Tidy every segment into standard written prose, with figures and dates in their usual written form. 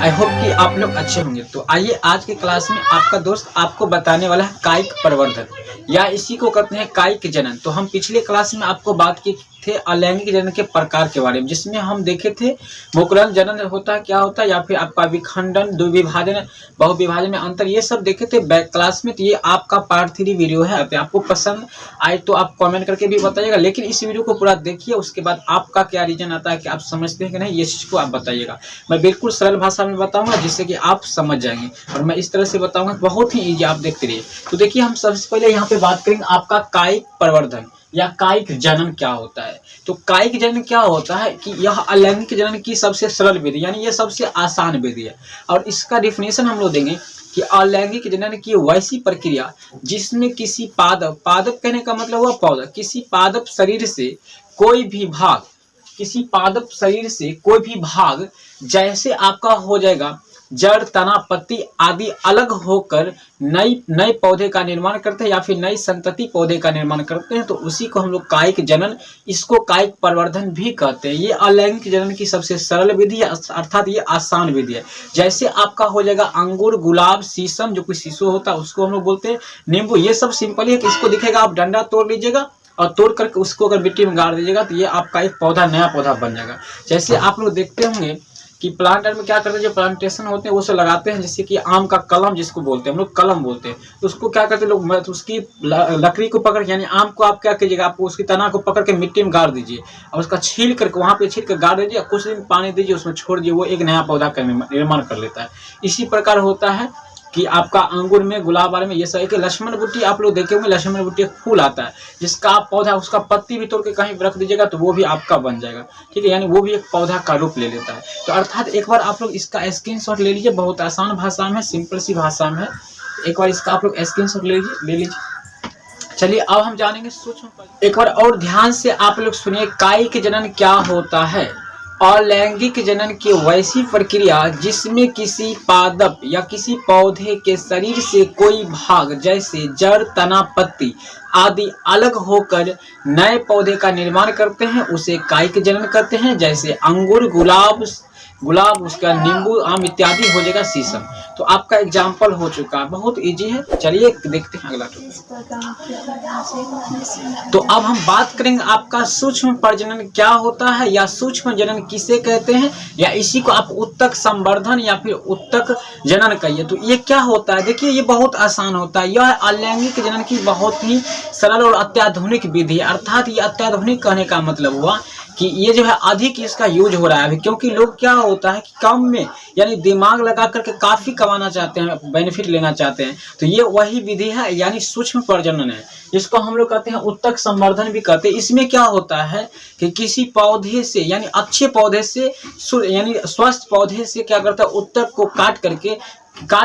I hope कि आप लोग अच्छे होंगे। तो आइए आज के क्लास में आपका दोस्त आपको बताने वाला है कायिक प्रवर्धन या इसी को कहते हैं कायिक जनन। तो हम पिछले क्लास में आपको बात की थे अलैंगिक जनन के प्रकार के बारे में, जिसमें हम देखे थे मुकुलन जनन होता है क्या होता है, या फिर आपका विखंडन, द्विविभाजन, बहुविभाजन में अंतर, ये सब देखे थे बैक क्लास में। तो ये आपका पार्ट 3 वीडियो है। तो आपको पसंद आए तो आप कमेंट करके भी बताइएगा, लेकिन इस वीडियो को पूरा देखिए, उसके बाद आपका क्या रीजन आता है कि आप समझते हैं कि नहीं, ये चीज को आप बताइएगा। मैं बिल्कुल सरल भाषा में बताऊंगा जिससे कि आप समझ जाएंगे, और मैं इस तरह से बताऊंगा बहुत ही ईजी, आप देखते रहिए। तो देखिए हम सबसे पहले यहाँ पे बात करेंगे आपका कायिक प्रवर्धन या कायिक जनन क्या होता है। तो कायिक जनन क्या होता है कि यह अलैंगिक जनन की सबसे सरल विधि, यानी ये सबसे आसान विधि है। और इसका डिफिनेशन हम लोग देंगे कि अलैंगिक जनन की वैसी प्रक्रिया जिसमें किसी पादप, पादप कहने का मतलब हुआ पौधा, किसी पादप शरीर से कोई भी भाग, किसी पादप शरीर से कोई भी भाग जैसे आपका हो जाएगा जड़, तना, पत्ती आदि अलग होकर नए पौधे का निर्माण करते हैं या फिर नई संतति पौधे का निर्माण करते हैं, तो उसी को हम लोग कायिक जनन, इसको कायिक प्रवर्धन भी कहते हैं। ये अलैंगिक जनन की सबसे सरल विधि है, अर्थात ये आसान विधि है। जैसे आपका हो जाएगा अंगूर, गुलाब, शीशम, जो कोई शीशो होता है उसको हम लोग बोलते हैं, नींबू, ये सब सिंपल ही है कि इसको दिखेगा, आप डंडा तोड़ लीजिएगा और तोड़ करके उसको अगर मिट्टी में गाड़ दीजिएगा तो ये आपका एक पौधा, नया पौधा बन जाएगा। जैसे आप लोग देखते होंगे कि प्लांटर में क्या करते हैं, जो प्लांटेशन होते हैं वो सब लगाते हैं, जैसे कि आम का कलम जिसको बोलते हैं हम लोग, कलम बोलते हैं, तो उसको क्या करते हैं लोग, उसकी लकड़ी को पकड़, यानी आम को आप क्या कीजिएगा, आप उसकी तना को पकड़ के मिट्टी में गाड़ दीजिए और उसका छील करके वहां पे छील कर गाड़ दीजिए, कुछ दिन पानी दीजिए, उसमें छोड़ दीजिए, वो एक नया पौधा का निर्माण कर लेता है। इसी प्रकार होता है कि आपका अंगूर में, गुलाब वाले में, ये सब एक लक्ष्मण बुट्टी आप लोग देखे होंगे, लक्ष्मण बुट्टी एक फूल आता है जिसका आप पौधा, उसका पत्ती भी तोड़ के कहीं रख दीजिएगा तो वो भी आपका बन जाएगा, ठीक है, यानी वो भी एक पौधा का रूप ले लेता है। तो अर्थात एक बार आप लोग इसका स्क्रीनशॉट ले लीजिए, बहुत आसान भाषा में, सिंपल सी भाषा में, एक बार इसका आप लोग स्क्रीनशॉट ले लीजिए। चलिए अब हम जानेंगे सूक्ष्म। एक बार और ध्यान से आप लोग सुनिए, कायिक जनन क्या होता है। अलैंगिक जनन की वैसी प्रक्रिया जिसमें किसी पादप या किसी पौधे के शरीर से कोई भाग जैसे जड़, तना, पत्ती आदि अलग होकर नए पौधे का निर्माण करते हैं, उसे कायिक जनन कहते हैं। जैसे अंगूर, गुलाब, उसका नींबू, आम इत्यादि हो जाएगा शीशम। तो आपका एग्जाम्पल हो चुका है, बहुत इजी है। चलिए देखते हैं अगला टॉपिक। तो अब हम बात करेंगे आपका सूक्ष्म प्रजनन क्या होता है या सूक्ष्म जनन किसे कहते हैं, या इसी को आप उत्तक संवर्धन या फिर उत्तक जनन कहिए। तो ये क्या होता है, देखिए ये बहुत आसान होता है। यह अलैंगिक जनन की बहुत ही सरल और अत्याधुनिक विधि है। अर्थात ये अत्याधुनिक कहने का मतलब हुआ कि ये जो है अधिक इसका यूज हो रहा है अभी, क्योंकि लोग क्या होता है कि कम में, यानी दिमाग लगा करके काफी कमाना चाहते हैं, बेनिफिट लेना चाहते हैं। तो ये वही विधि है, यानी सूक्ष्म प्रजनन है, जिसको हम लोग कहते हैं उत्तक संवर्धन भी कहते हैं। इसमें क्या होता है कि किसी पौधे से, यानी अच्छे पौधे से, यानी स्वस्थ पौधे से क्या करता है, उत्तक को काट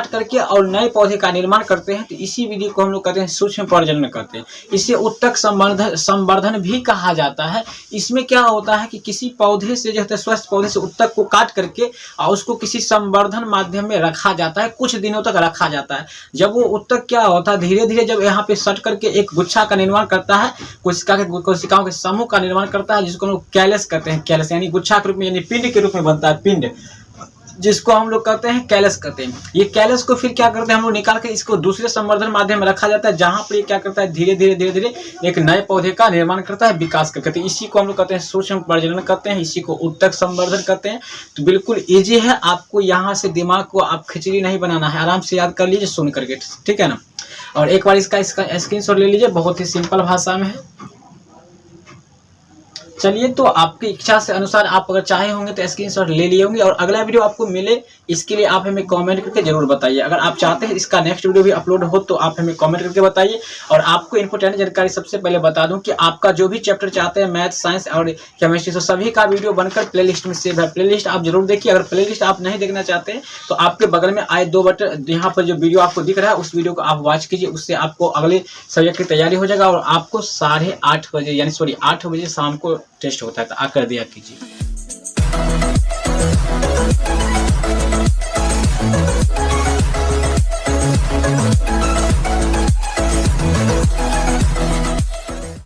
करके और नए पौधे का निर्माण करते हैं। तो इसी विधि को हम लोग कहते हैं सूक्ष्म प्रजनन कहते हैं। इसे उत्तक संवर्धन भी कहा जाता है। इसमें क्या होता है कि किसी पौधे से, जो है स्वस्थ पौधे से उत्तक को काट करके और उसको किसी संवर्धन माध्यम में रखा जाता है, कुछ दिनों तक रखा जाता है। जब वो उत्तक क्या होता है, धीरे धीरे जब यहाँ पे सट करके एक गुच्छा का निर्माण करता है, कोशिकाओं के समूह का निर्माण करता है, जिसको हम लोग कैलस कहते हैं। कैलस यानी गुच्छा के रूप में, यानी पिंड के रूप में बनता है, पिंड, जिसको हम लोग कहते हैं कैलस कहते हैं। ये कैलस को फिर क्या करते हैं, हम लोग निकाल के इसको दूसरे संवर्धन माध्यम में रखा जाता है, जहां पर ये क्या करता है, धीरे धीरे एक नए पौधे का निर्माण करता है, विकास करते हैं। इसी को हम लोग कहते हैं सूक्ष्म प्रजनन कहते हैं, इसी को उत्तक संवर्धन कहते हैं। तो बिल्कुल ईजी है, आपको यहाँ से दिमाग को आप खिचड़ी नहीं बनाना है, आराम से याद कर लीजिए सुन करके, ठीक है ना। और एक बार इसका स्क्रीनशॉट ले लीजिए, बहुत ही सिंपल भाषा में है। चलिए, तो आपकी इच्छा से अनुसार आप अगर चाहे होंगे तो स्क्रीनशॉट ले लिए होंगे, और अगला वीडियो आपको मिले इसके लिए आप हमें कमेंट करके जरूर बताइए। अगर आप चाहते हैं इसका नेक्स्ट वीडियो भी अपलोड हो तो आप हमें कमेंट करके बताइए। और आपको इंपॉर्टेंट जानकारी सबसे पहले बता दूं कि आपका जो भी चैप्टर चाहते हैं, मैथ, साइंस और केमिस्ट्री, तो सभी का वीडियो बनकर प्लेलिस्ट में सेव है। प्लेलिस्ट आप जरूर देखिए। अगर प्लेलिस्ट आप नहीं देखना चाहते हैं तो आपके बगल में आए 2 बटन, यहाँ पर जो वीडियो आपको दिख रहा है उस वीडियो को आप वॉच कीजिए, उससे आपको अगले सब्जेक्ट की तैयारी हो जाएगा। और आपको 8:30 बजे, यानी 8 बजे शाम को टेस्ट होता है, तो आकर दिया कीजिए।